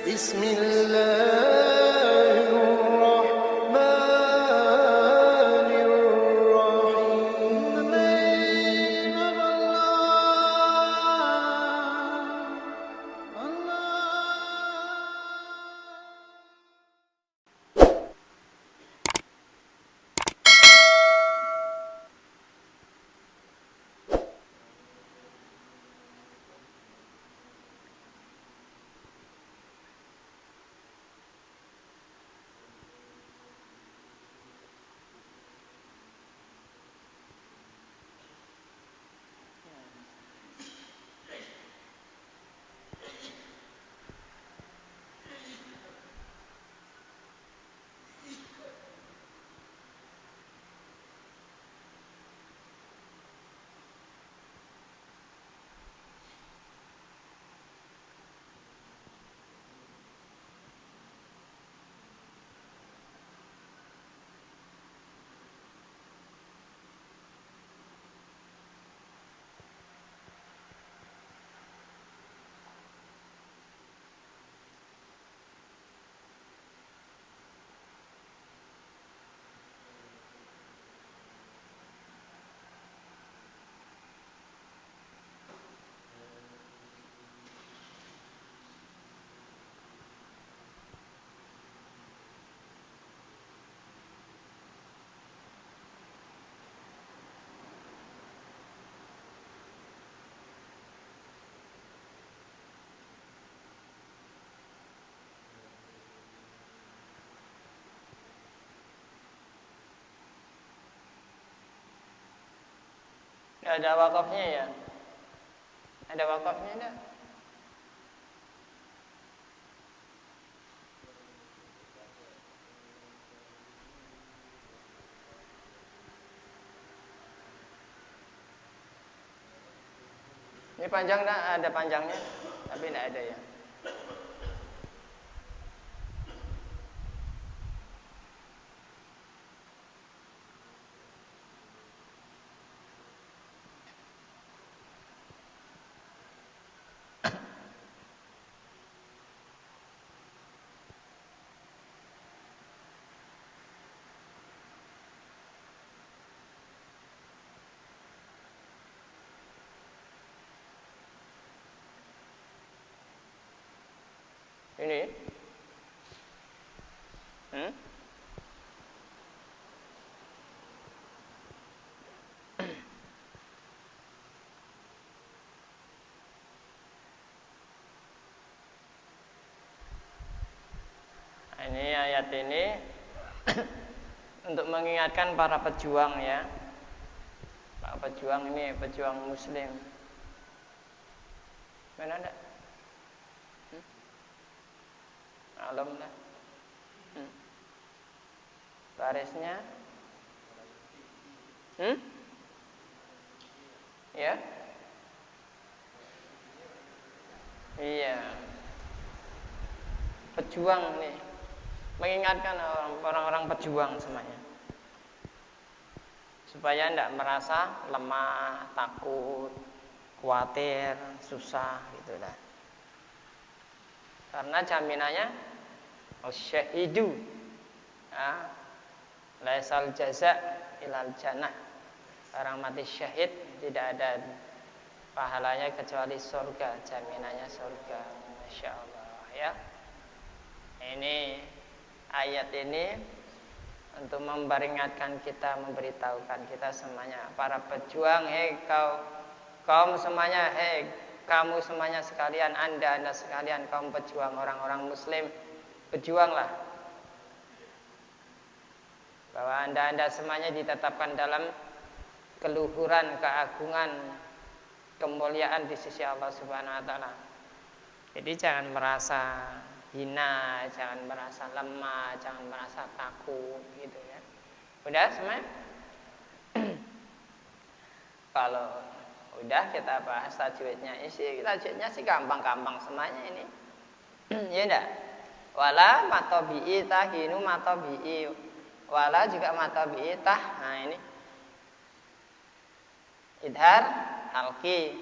بسم الله الرحمن الرحيم Ada wakafnya ya? Ada wakafnya enggak? Ini panjang enggak? Ada panjangnya? Tapi enggak ada ya. Ini Ini ayat ini untuk mengingatkan para pejuang ya. Para pejuang ini pejuang muslim. Mana ada? Alam lah. Barisnya ya? Iya. Pejuang nih. Mengingatkan orang-orang pejuang semuanya. Supaya tidak merasa lemah, takut, khawatir, susah gitu lah. Karena jaminannya asy-syahidu laisal jaza ilal jannah. Orang mati syahid tidak ada pahalanya kecuali surga, jaminannya surga. Masya Allah ya. Ini ayat ini untuk memperingatkan kita, memberitahukan kita semuanya, para pejuang, kaum semuanya, kamu semuanya sekalian, anda sekalian, kaum pejuang, orang-orang muslim, berjuanglah. Bahwa anda semuanya ditetapkan dalam keluhuran, keagungan, kemuliaan di sisi Allah Subhanahu wa taala. Jadi jangan merasa hina, jangan merasa lemah, jangan merasa takut gitu ya. Udah semua? Kalau udah kita bahas tajwidnya. Tajwidnya sih gampang-gampang semuanya ini. Ya enggak? Wala matabi'i tahinu matabi'i. Wala juga matabi'i tah. Nah ini idhar halqi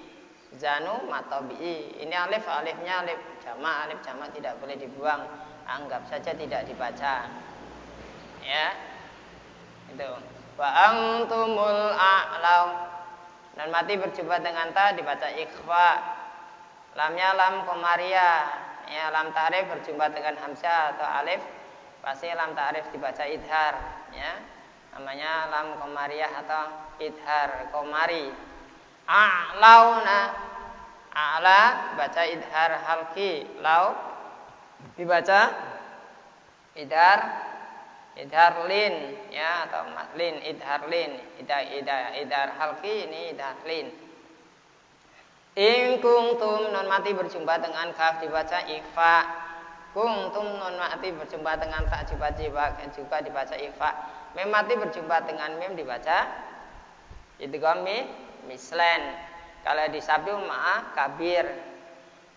Zanu matobi'i. Ini alifnya alif jamak tidak boleh dibuang. Anggap saja tidak dibaca. Ya. Itu. Wa antumul a'lau. Nun mati berjumpa dengan ta dibaca ikhfa. Lamnya lam qamariyah. Ya, lam ta'rif berjumpa dengan hamzah atau alif, pasti lam ta'rif dibaca idhar, ya. Namanya lam qamariyah atau idhar qamari. A'launa, a'la baca idhar halqi, lau dibaca idhar lin, ya, atau lin, idhar lin, idhar halqi, ini idhar lin. In kuntum nun mati berjumpa dengan kaf dibaca ikhfa. Kuntum nun mati berjumpa dengan fa juga dibaca ikhfa. Mim mati berjumpa dengan mim dibaca idgham mislan. Kalau disabdu ma'a kabir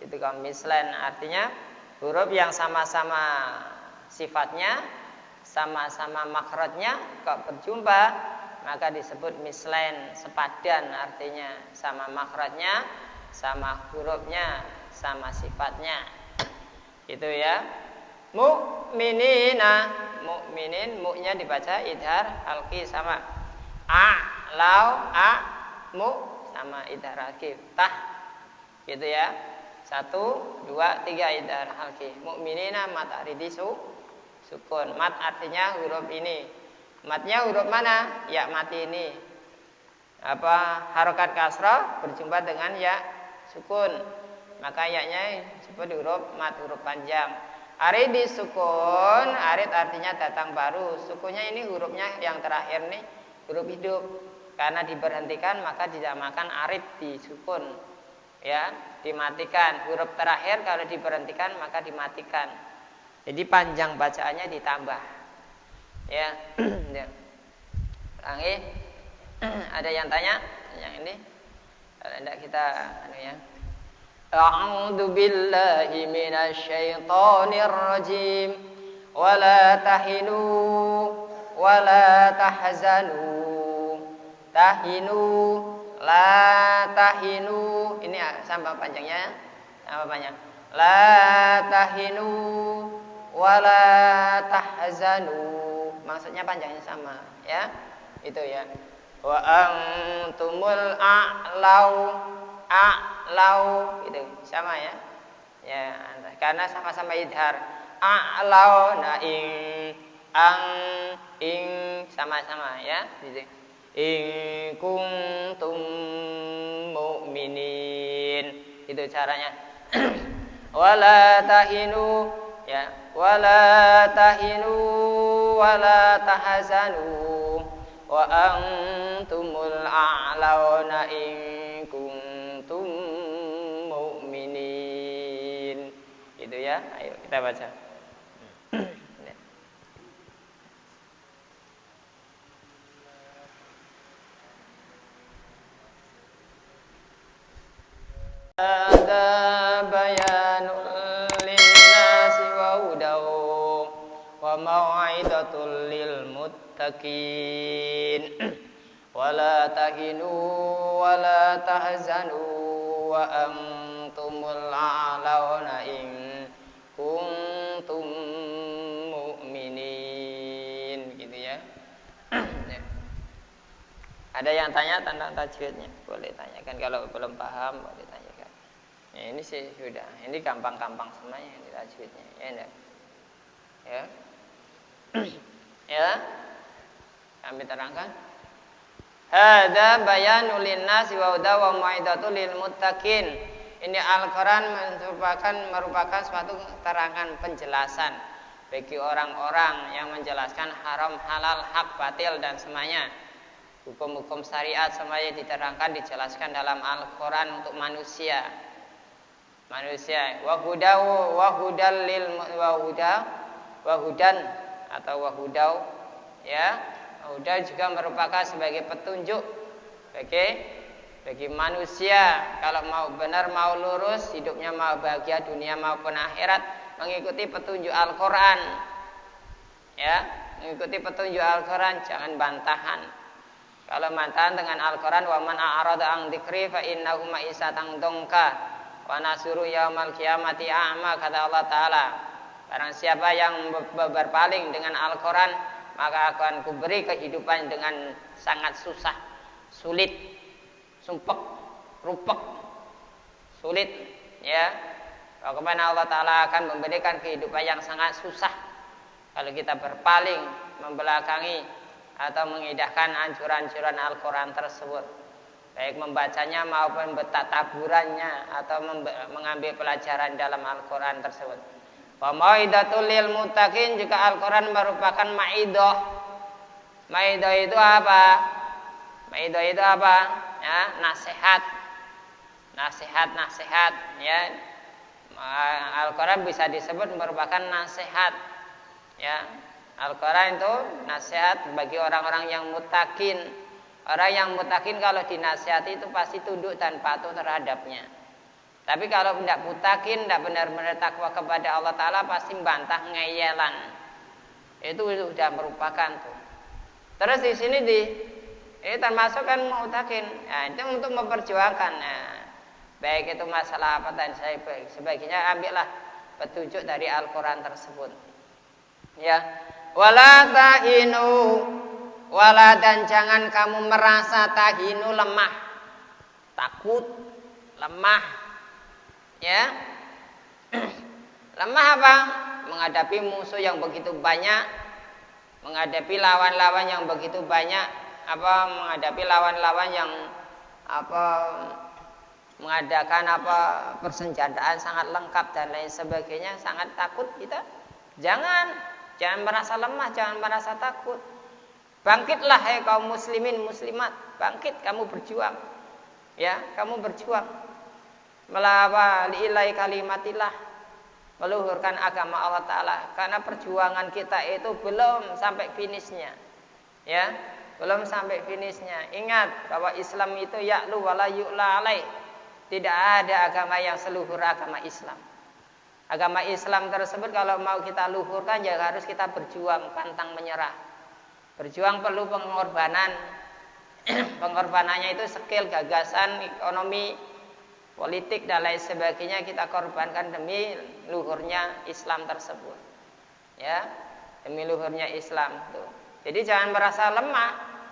idgham mislan, artinya huruf yang sama-sama sifatnya, sama-sama makhrajnya kok berjumpa, maka disebut mislan, sepadan, artinya sama makhrajnya, sama hurufnya, sama sifatnya. Itu ya. Mu'minina, mu'minin, mu'nya dibaca idhar halqi sama. Mu sama idhar halqi. Tah. Gitu ya. 1, 2, 3 idhar halqi. Mu'minina mat aridi sukun. Mat artinya huruf ini. Matnya huruf mana? Ya mati ini. Harokat kasrah berjumpa dengan ya sukun, maka ya-nya disebut huruf mat, huruf panjang. Arid disukun, arid artinya datang baru. Sukunnya ini hurufnya yang terakhir nih huruf hidup, karena diberhentikan maka dinamakan arid disukun, ya, dimatikan. Huruf terakhir kalau diberhentikan maka dimatikan. Jadi panjang bacaannya ditambah, ya. Ulangi. Ada yang tanya yang ini? Kalau tidak kita ya. A'udzu billahi minasy syaithanir rajim. Wala tahinu wala tahzanu. Tahinu la tahinu. Ini sama panjangnya. Sama panjang. La tahinu wala tahzanu. Maksudnya panjangnya sama, ya. Itu ya. Wa antumul a'lau itu sama ya. Ya, karena sama-sama idhar. A'lau na ing sama-sama ya. Gitu. In kuntum mu'minin. Itu caranya. Wala tahinu ya. Wala tahinu wala tahzanu. Wa antumul a'launa in kuntum mu'minin. Gitu ya. Ayo kita baca. Ada bayanul linnasi wa hudaw wa mau'izatul lil muttaqin. Wala tahinu wala tahzanu wa antumul a'launa in kuntum mu'minin. Gitu ya. Ada yang tanya tentang tajwidnya? Boleh tanyakan, kalau belum paham boleh tanyakan. Ya, ini sih sudah. Ini gampang-gampang semuanya ini tajwidnya. Ya enggak? Ya. Ya. Kami terangkan. Hadza bayanul linnasi wa huda wa mau'izatul lil muttaqin. Ini Al-Qur'an merupakan suatu terangan penjelasan bagi orang-orang yang menjelaskan haram, halal, hak, batil dan semuanya. Hukum-hukum syariat semuanya diterangkan, dijelaskan dalam Al-Qur'an untuk manusia. Wa hudan atau wa hudau, ya. Huda juga merupakan sebagai petunjuk bagi manusia kalau mau benar, mau lurus, hidupnya mau bahagia dunia maupun akhirat, mengikuti petunjuk Al-Qur'an. Ya, mengikuti petunjuk Al-Qur'an, jangan bantahan. Kalau mantan dengan Al-Quran, wa man a'rada an dzikri fa innahu ma'isatan dongka wa nasuru yaumal qiyamati a'ma, kata Allah Ta'ala. Barang siapa yang berpaling dengan Al-Quran, maka akan kuberi kehidupan dengan sangat susah, sulit, sumpek, rupek, sulit, ya. Bagaimana Allah Ta'ala akan memberikan kehidupan yang sangat susah kalau kita berpaling, membelakangi atau mengindahkan anjuran-anjuran Al-Quran tersebut, baik membacanya maupun bertataburannya atau mengambil pelajaran dalam Al-Quran tersebut. Wa mau'idatul lil muttaqin, jika Al-Quran merupakan ma'idah. Ma'idah itu apa? Ma'idah itu apa? Ya, nasihat, ya. Al-Quran bisa disebut merupakan nasihat, ya. Al-Quran itu nasihat bagi orang-orang yang muttaqin. Orang yang muttaqin kalau dinasihati itu pasti tunduk dan patuh terhadapnya. Tapi kalau tidak muttaqin, tidak benar-benar takwa kepada Allah Ta'ala, pasti bantah ngeyelan. Itu sudah merupakan tuh. Terus di sini ini termasuk kan muttaqin. Nah, itu untuk memperjuangkan. Nah, baik itu masalah apa dan sebagainya, ambillah petunjuk dari Al-Quran tersebut. Ya, wala tahinu, wala, dan jangan kamu merasa tahinu, lemah, takut, lemah. Ya, lemah apa? Menghadapi musuh yang begitu banyak, menghadapi lawan-lawan yang begitu banyak, menghadapi lawan-lawan yang mengadakan persenjataan sangat lengkap dan lain sebagainya, sangat takut kita. Jangan merasa lemah, jangan merasa takut. Bangkitlah hai kaum muslimin muslimat, bangkit, kamu berjuang. Ya, kamu berjuang lillahi kalimatillah, meluhurkan agama Allah Ta'ala, karena perjuangan kita itu belum sampai finishnya. Ya, belum sampai finishnya. Ingat bahwa Islam itu ya'lu wala yu'la alaih. Tidak ada agama yang seluhur agama Islam. Agama Islam tersebut kalau mau kita luhurkan, ya harus kita berjuang, pantang menyerah. Berjuang perlu pengorbanan. Pengorbanannya itu skill, gagasan, ekonomi, politik dan lain sebagainya kita korbankan demi luhurnya Islam tersebut. Ya, demi luhurnya Islam tuh. Jadi jangan merasa lemah.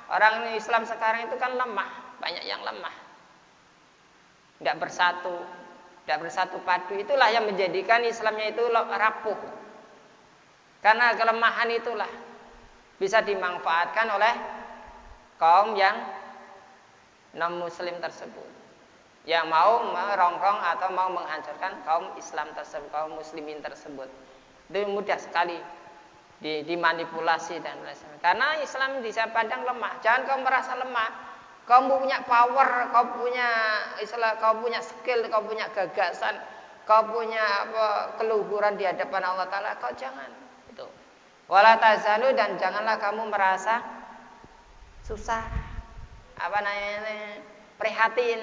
Orang Islam sekarang itu kan lemah, banyak yang lemah. Tidak bersatu padu, itulah yang menjadikan Islamnya itu rapuh. Karena kelemahan itulah bisa dimanfaatkan oleh kaum yang non muslim tersebut, yang mau merongrong atau mau menghancurkan kaum Islam tersebut, kaum muslimin tersebut. Itu mudah sekali dimanipulasi dan lain sebagainya. Karena Islam bisa pandang lemah. Jangan kau merasa lemah. Kau punya power, kau punya skill, kau punya gagasan, kau punya keluhuran di hadapan Allah Ta'ala. Kau jangan itu. Wala tazalu, dan janganlah kamu merasa susah, prihatin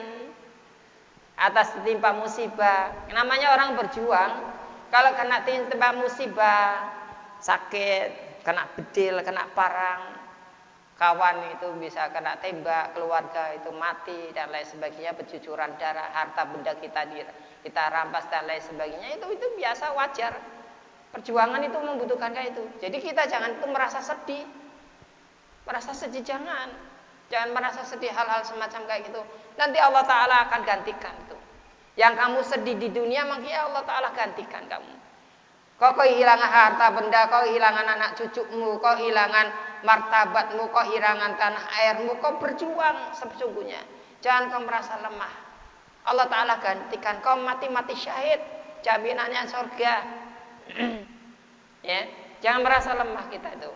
atas timpa musibah. Namanya orang berjuang, kalau kena timpa musibah, sakit, kena bedil, kena parang, kawan itu bisa kena tembak, keluarga itu mati dan lain sebagainya, bercucuran darah, harta benda kita rampas dan lain sebagainya, itu biasa, wajar. Perjuangan itu membutuhkan kayak itu. Jadi kita jangan itu merasa sedih. Jangan merasa sedih hal-hal semacam kayak gitu. Nanti Allah Ta'ala akan gantikan itu. Yang kamu sedih di dunia, makanya Allah Ta'ala gantikan kamu. Kau kehilangan harta benda, kau kehilangan anak cucumu, kau kehilangan martabatmu, kau kehilangan tanah airmu, kau berjuang sesungguhnya. Jangan kau merasa lemah. Allah Ta'ala gantikan. Kau mati syahid, jaminannya surga. Ya, jangan merasa lemah kita itu.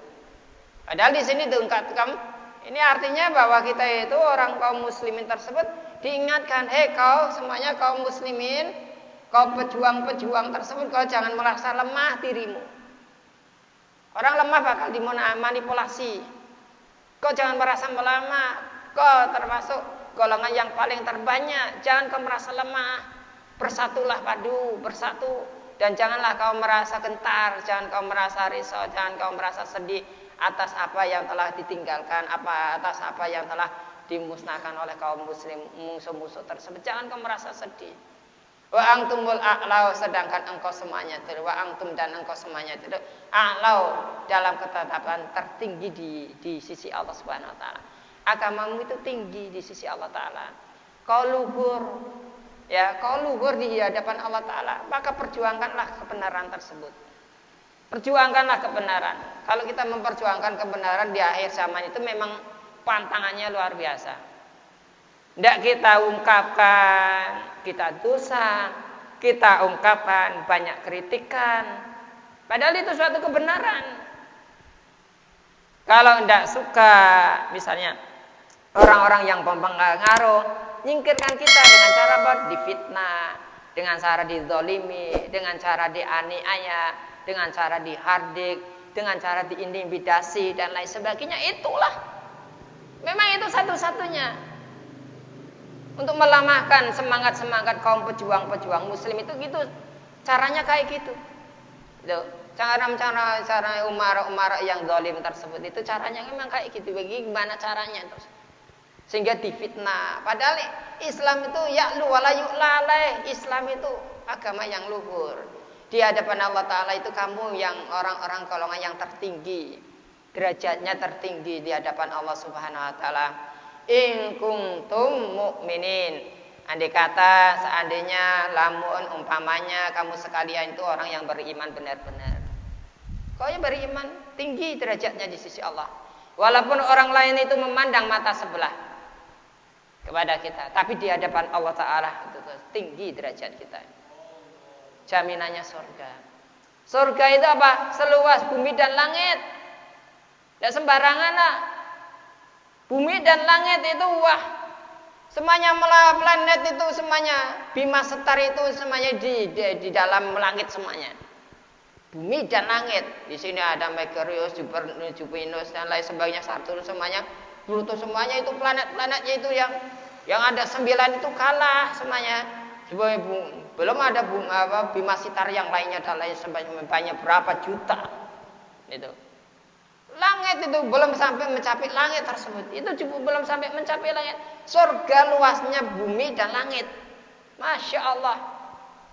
Padahal di sini diungkapkan, ini artinya bahwa kita itu orang kaum muslimin tersebut diingatkan, hei kau semuanya kaum muslimin, kau pejuang-pejuang tersebut, kau jangan merasa lemah dirimu. Orang lemah bakal dimanipulasi. Kau jangan merasa melemah. Kau termasuk golongan yang paling terbanyak. Jangan kau merasa lemah. Bersatulah padu, bersatu. Dan janganlah kau merasa gentar, jangan kau merasa risau, jangan kau merasa sedih atas apa yang telah ditinggalkan, atas apa yang telah dimusnahkan oleh kaum muslim, musuh-musuh tersebut. Jangan kau merasa sedih. Wa antumul a'lau, sedangkan engkau semuanya itu, wa antum dan engkau semuanya itu a'lau, dalam ketetapan tertinggi di sisi Allah Subhanahu wa taala. Agamamu itu tinggi di sisi Allah taala. Kau luhur, ya, kau luhur di hadapan Allah taala, maka perjuangkanlah kebenaran tersebut. Perjuangkanlah kebenaran. Kalau kita memperjuangkan kebenaran di akhir zaman itu memang pantangannya luar biasa. Tidak kita ungkapkan, kita dosa, kita ungkapkan banyak kritikan. Padahal itu suatu kebenaran. Kalau tidak suka, misalnya orang-orang yang mempengaruh, nyingkirkan kita dengan cara difitnah, dengan cara dizolimi, dengan cara dianiaya, dengan cara dihardik, dengan cara diintimidasi dan lain sebagainya. Itulah memang itu satu-satunya untuk melemahkan semangat-semangat kaum pejuang-pejuang muslim itu gitu. Caranya kayak gitu. Cara umara yang zalim tersebut itu caranya memang kayak gitu. Bagaimana caranya terus? Sehingga difitnah. Padahal Islam itu ya'lu wala yu'la. Islam itu agama yang luhur. Di hadapan Allah Ta'ala itu kamu yang orang-orang golongan yang tertinggi, derajatnya tertinggi di hadapan Allah Subhanahu Wa Ta'ala. In kuntum mu'minin, andai kata seandainya lamun umpamanya kamu sekalian itu orang yang beriman benar-benar. Kau yang beriman tinggi derajatnya di sisi Allah. Walaupun orang lain itu memandang mata sebelah kepada kita, tapi di hadapan Allah Ta'ala itu tinggi derajat kita. Jaminannya surga. Surga itu apa? Seluas bumi dan langit. Tidak sembarangan lah. Bumi dan langit itu wah. Semuanya planet itu semuanya. Bima Setar itu semuanya di dalam langit semuanya. Bumi dan langit. Di sini ada Merkurius, Jupiter dan lain sebagainya. Saturn semuanya. Pluto semuanya itu planet-planetnya itu yang ada 9 itu kalah semuanya. Belum ada Bima Sitar yang lainnya dan lain sebagainya, banyak berapa juta itu. Langit itu belum sampai mencapai langit tersebut. Itu juga belum sampai mencapai langit. Surga luasnya bumi dan langit. Masya Allah.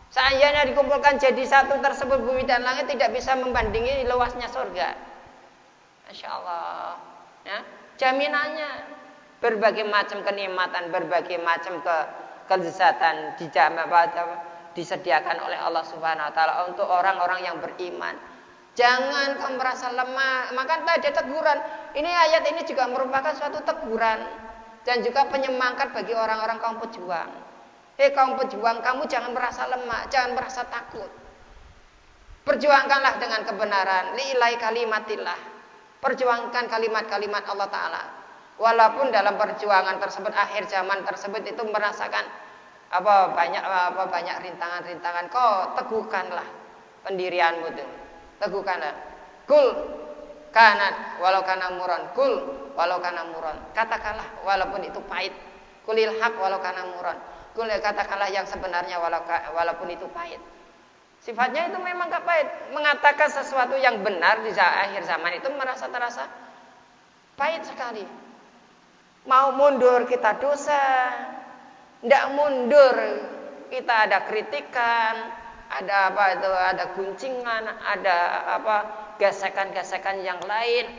Seandainya dikumpulkan jadi satu tersebut bumi dan langit tidak bisa membandingi luasnya surga. Masya Allah. Ya, jaminannya berbagai macam kenikmatan, berbagai macam kelezatan disediakan oleh Allah Subhanahu Wa Taala untuk orang-orang yang beriman. Jangan kamu merasa lemah. Maka tadi ada teguran. Ini ayat ini juga merupakan suatu teguran dan juga penyemangat bagi orang-orang kaum pejuang. Kaum pejuang, kamu jangan merasa lemah, jangan merasa takut. Perjuangkanlah dengan kebenaran. Li'ilai kalimatillah. Perjuangkan kalimat-kalimat Allah Ta'ala. Walaupun dalam perjuangan tersebut, akhir zaman tersebut itu merasakan banyak rintangan-rintangan, kau teguhkanlah pendirianmu itu. Teguhkanlah. Kul kanat walau kana muron. Kul walau kana muron. Katakanlah walaupun itu pahit. Kulil haq walau kana muron. Kul katakanlah yang sebenarnya walaupun itu pahit. Sifatnya itu memang gak pahit. Mengatakan sesuatu yang benar di akhir zaman itu terasa pahit sekali. Mau mundur kita dosa, tidak mundur kita ada kritikan, ada ada guncingan, ada gesekan-gesekan yang lain,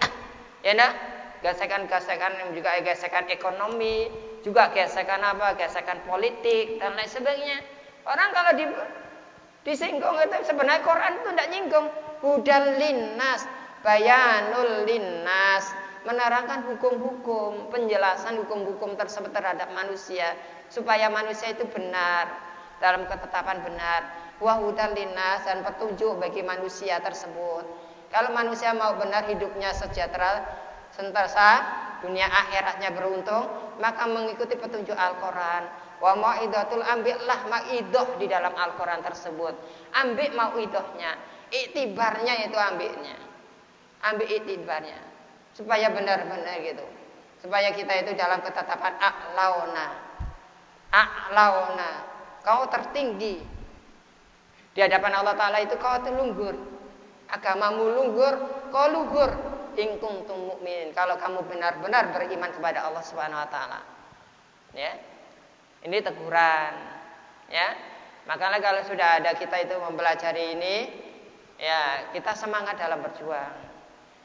ya nak, gesekan-gesekan yang juga gesekan ekonomi, juga gesekan gesekan politik dan lain sebagainya. Orang kalau disinggung itu sebenarnya Quran itu tidak nyinggung. Hudal linnas, bayanul linnas, menerangkan hukum-hukum, penjelasan hukum-hukum tersebut terhadap manusia supaya manusia itu benar dalam ketetapan benar. Wa hudal linnas, dan petunjuk bagi manusia tersebut. Kalau manusia mau benar hidupnya sejahtera, sentosa, dunia akhiratnya beruntung, maka mengikuti petunjuk Al-Quran. Wa mau'idatul, ambillah ma'idah di dalam Al-Quran tersebut. Ambil mau'idahnya, iktibarnya itu ambilnya. Ambil iktibarnya. Supaya benar-benar gitu. Supaya kita itu dalam ketetapan a'launa. Kau tertinggi. Di hadapan Allah Ta'ala itu kau terlunggur. Agamamu lunggur, kau luhur. in kuntum mu'minin. Kalau kamu benar-benar beriman kepada Allah Subhanahu wa taala. Ya. Ini teguran. Ya. Makanya kalau sudah ada kita itu mempelajari ini, ya, kita semangat dalam berjuang.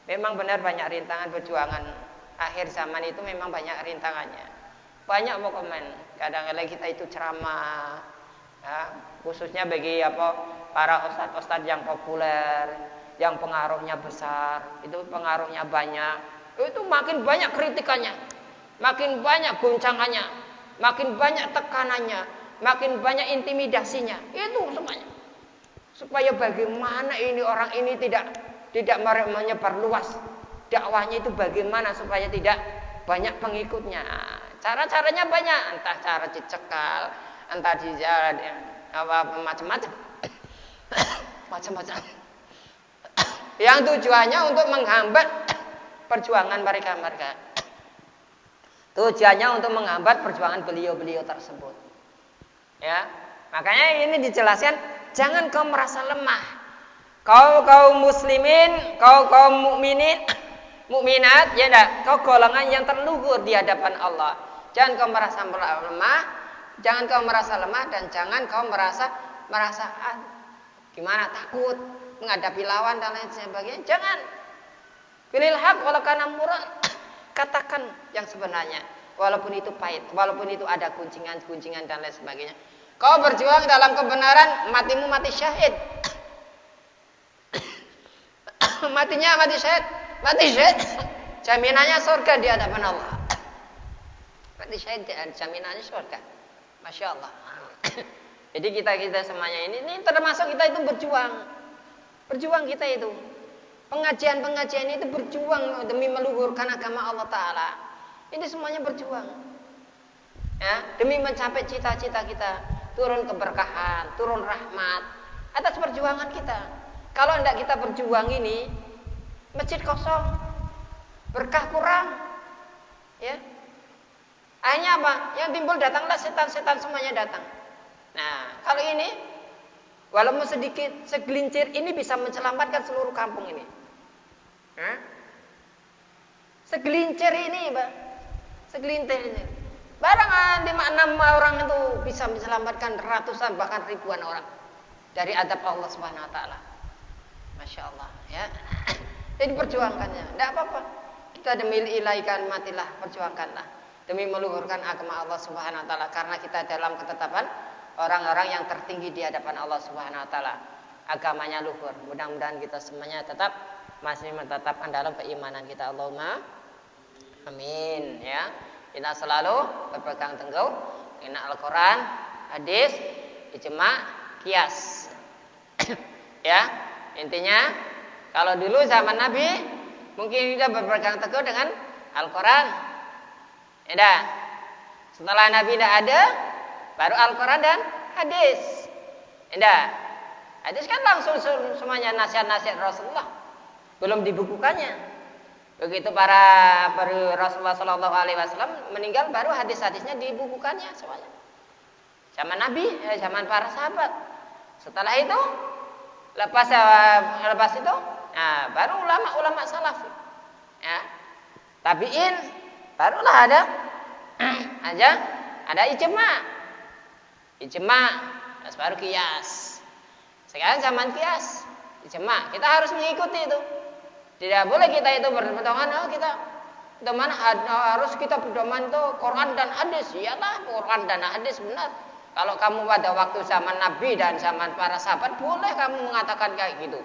Memang benar banyak rintangan perjuangan. Akhir zaman itu memang banyak rintangannya. Banyak mau komen. Kadang-kadang kita itu ceramah, ya, khususnya bagi para ustadz-ustadz yang populer, yang pengaruhnya besar, itu pengaruhnya banyak. Itu makin banyak kritikannya, makin banyak goncangannya, makin banyak tekanannya, makin banyak intimidasinya. Itu semuanya. Supaya bagaimana ini orang ini tidak menyebar luas dakwahnya, itu bagaimana supaya tidak banyak pengikutnya. Cara-caranya banyak, entah cara dicekal, entah macam-macam. Macam-macam. Yang tujuannya untuk menghambat perjuangan mereka. Tujuannya untuk menghambat perjuangan beliau-beliau tersebut. Ya, makanya ini dijelaskan, jangan kau merasa lemah. Kau muslimin, kau mukminin, mukminat, ya enggak? Kau golongan yang terluhur di hadapan Allah. Jangan kau merasa lemah, jangan kau merasa lemah, dan jangan kau merasa gimana, takut menghadapi lawan dan lain sebagainya. Jangan. Pilih hak walau kana murad. Katakan yang sebenarnya, walaupun itu pahit, walaupun itu ada guncingan dan lain sebagainya. Kau berjuang dalam kebenaran, matimu mati syahid. Matinya mati syahid. Jaminannya surga di hadapan Allah. Mati syahid jaminannya surga. Masya Allah. Jadi kita semuanya ini termasuk kita itu berjuang kita itu. Pengajian itu berjuang demi meluhurkan agama Allah Ta'ala. Ini semuanya berjuang, ya, demi mencapai cita-cita kita. Turun keberkahan, turun rahmat atas perjuangan kita. Kalau tidak kita berjuang ini, masjid kosong, berkah kurang, ya. Akhirnya apa? Yang timbul datanglah setan-setan, semuanya datang. Nah, kalau ini, walaupun sedikit, segelincir, ini bisa menyelamatkan seluruh kampung ini. Segelincir ini, Pak. Segelintir ini. Barang 5-6 orang itu bisa menyelamatkan ratusan bahkan ribuan orang dari adab Allah Subhanahu wa taala. Masya Allah, ya. Jadi perjuangkannya, tidak apa-apa. Kita demi ilahi matilah, perjuangkanlah demi meluhurkan agama Allah Subhanahu wa taala, karena kita dalam ketetapan orang-orang yang tertinggi di hadapan Allah Subhanahu wa taala. Agamanya luhur. Mudah-mudahan kita semuanya tetap masih menetapkan dalam keimanan kita. Allahumma amin, ya. Kita selalu berpegang teguh dengan Al-Quran, hadis, ijma', qiyas. Ya, intinya kalau dulu zaman Nabi mungkin kita berpegang teguh dengan Al-Quran. Ya, setelah Nabi tidak ada, baru Al-Quran dan hadis. Ya, hadis kan langsung semuanya nasihat-nasihat Rasulullah, belum dibukukannya. Begitu baru Rasulullah Shallallahu Alaihi Wasallam meninggal, baru hadis-hadisnya dibukukannya semuanya. Zaman Nabi, zaman para sahabat. Setelah itu, lepas itu, nah, baru ulama-ulama salaf. Ya, tabiin, barulah ada ijma', terus baru qiyas. Sekarang zaman qiyas, ijma', kita harus mengikuti itu. Tidak boleh kita itu berpedoman, harus kita berpedoman itu Quran dan hadis. Iyalah, Quran dan hadis benar. Kalau kamu pada waktu zaman Nabi dan zaman para sahabat, boleh kamu mengatakan kayak gitu.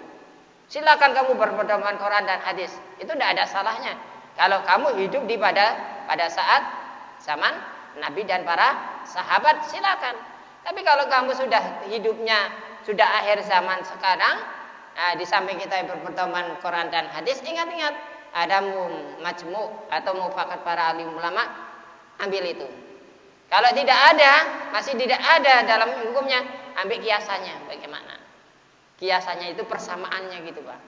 Silakan kamu berpedoman Quran dan hadis. Itu tidak ada salahnya. Kalau kamu hidup pada saat zaman Nabi dan para sahabat, silakan. Tapi kalau kamu sudah hidupnya sudah akhir zaman sekarang, nah, di samping kita berpedoman Quran dan hadis, ingat-ingat ada majmu' atau mufakat para alim ulama, ambil itu. Kalau tidak ada, masih tidak ada dalam hukumnya, ambil kiasannya. Bagaimana? Kiasannya itu persamaannya gitu, Pak.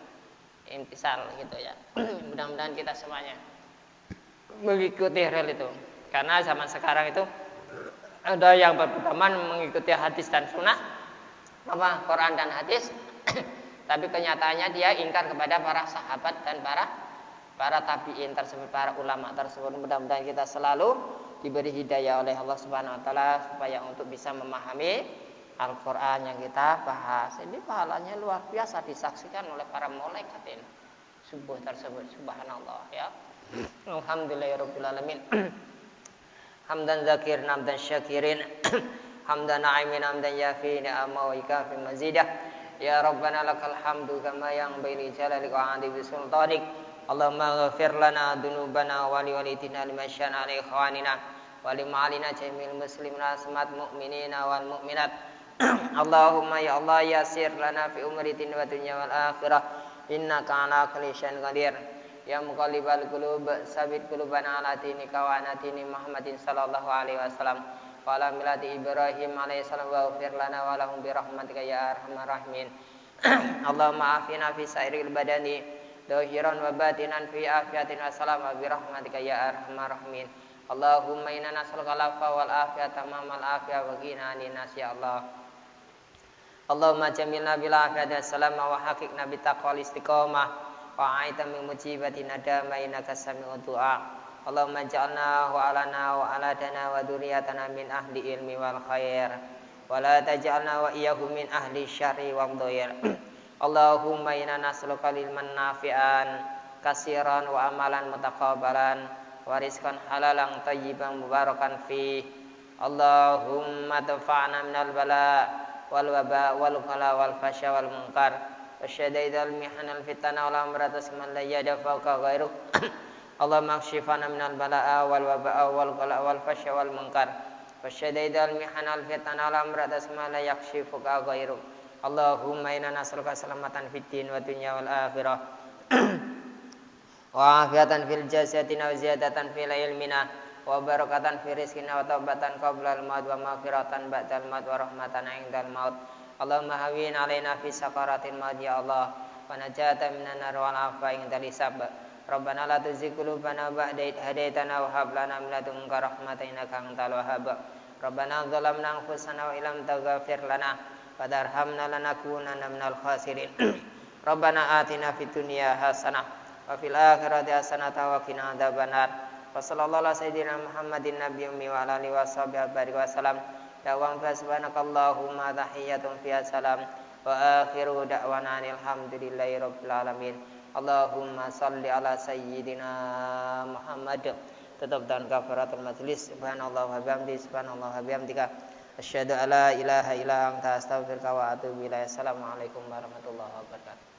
Intisal gitu ya. Mudah-mudahan kita semuanya mengikuti hal itu. Karena zaman sekarang itu ada yang berpedoman mengikuti hadis dan sunnah, Quran dan hadis. Tapi kenyataannya dia ingkar kepada para sahabat dan para para tabi'in tersebut, para ulama tersebut. Mudah-mudahan kita selalu diberi hidayah oleh Allah Subhanahu wa taala supaya untuk bisa memahami Al-Qur'an yang kita bahas. Ini pahalanya luar biasa disaksikan oleh para malaikat ini. Subuh tersebut, subhanallah ya. Alhamdulillahirabbil alamin. Hamdan zakirin, hamdan syakirin, hamdan na'imin, hamdan yafi ni'ama wa ikafi mazidah. Ya Rabbana lakal hamdu kama yanbaghi li jalalika wa 'adi bi sultanik. Allahumma ghafir lana dzunubana wa li walidina limasyana ali ikhwanina wa li ma'alina jamil muslimina asmat mu'minina wal mu'minat. Allahumma ya Allah yasir lana fi umri wa dunya wal akhirah innaka ala kulli syai'in qadir. Ya muqallibal qulub sabit qulubana ala dinika wa ala dini Muhammadin sallallahu alaihi wasallam wa ala millati Ibrahim alaihi salam wa ghfir lana wa lahum bi rahmatika ya arhamar rahimin. Allahumma afina fi sairil badani zahiran wa batinan fi afiyatin wa salam bi rahmatika ya arhamar rahimin. Allahumma inna nas'aluka al-afwa wal afiyata tamamal afiyah wa qina anin nas ya Allah. Allahumma jamilna bil afiyati wassalam wa haqiqna bit taqwal istiqamah wa aita min mujibati nadama innaka sami'ud du'a. Allahumma ja'alna wa alana wa aladana wa dzurriyyatana min ahli ilmi wal khair wa la taj'alna wa iyyahum min ahli syarri wal dhair. Allahumma inna nas'aluka ilman nafi'an kasiran wa amalan mutaqabbalan wa rizqan halalan thayyiban mubarakan fi. Allahumma dafa'na minal bala wal waba wal ghala wal fasya wal munkar wasyadaidal mihanal fitana wal amratas man la yadafaka ghairuk. Allahumma kshifana minal bala'a wal waba'a wal ghala wal fasya wal munkar wasyadaidal mihanal fitana wal amratas man la yakshifuka ghairuk. Allahumma inna nas'aluka salamatan fid din wa dunya wal akhirah wa afiatan fil jasadina wa ziyadatan fil ilmina wa barakatan fi rizqina wa taubatan qabla al-maut wa maghfiratan ba'dal maut wa rahmatan 'indal maut. Allahumma hawwin 'alaina fi sakaratil maut ya Allah wa najatan minan nar wal afwa 'indal hisab. Rabbana la tuzigh qulubana ba'da idh hadaitana wa hab lana min ladunka rahmatan innaka antal wahhab. Rabbana zalamna anfusana wa illam taghfir lana wa tarhamna lanakunanna minal khasirin. Rabbana atina fid dunya hasanah wa fil akhirati hasanah wa qina adzabannar. Wa sallallahu ala sayyidina Muhammadin nabiyyi ummi wa ala alihi washabihi wa sallam. Da'wan fa subhanakallahumma tahiyyatun fiha salam wa akhiru da'wana alhamdulillahi rabbil alamin. Allahumma salli ala sayyidina Muhammad. Tetap dan kafaratul majlis. Subhanallah wa bihamdihi subhanallah wa bihamdika asyhadu alla ilaha illa anta astaghfiruka wa atubu ilaik. Assalamualaikum warahmatullahi wabarakatuh.